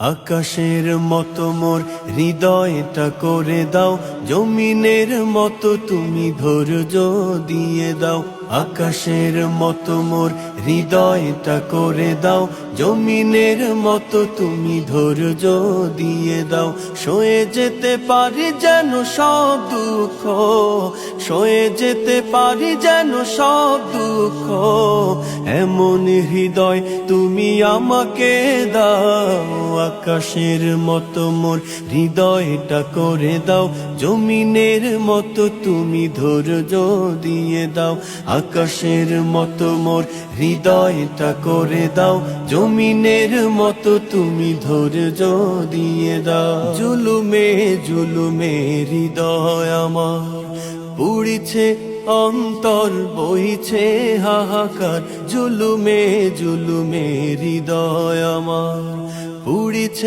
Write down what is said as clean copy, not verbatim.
আকাশের মতো মোর হৃদয়টা করে দাও, জমিনের মতো তুমি ধৈর্য দিয়ে দাও। আকাশের মতো মোর হৃদয়টা করে দাও, জমিনের মতো তুমি ধৈর্য দিয়ে দাও। সয়ে যেতে পারি যেন সব দুঃখ, সয়ে যেতে পারি যেন সব দুঃখ, এমন হৃদয় তুমি আমাকে দাও। আকাশের মতো মোর হৃদয়টা করে দাও, জমিনের মতো তুমি ধৈর্য দিয়ে দাও। আকাশের মতো মোর হৃদয়টা করে দাও, জমিনের মতো তুমি ধৈর্য দিয়ে দাও। জুলুমে জুলুমে হৃদয় আমার পুড়িছে, অন্তর বইছে হাহাকার। জুলুমে জুলুমে হৃদয় আমার পুড়িছে।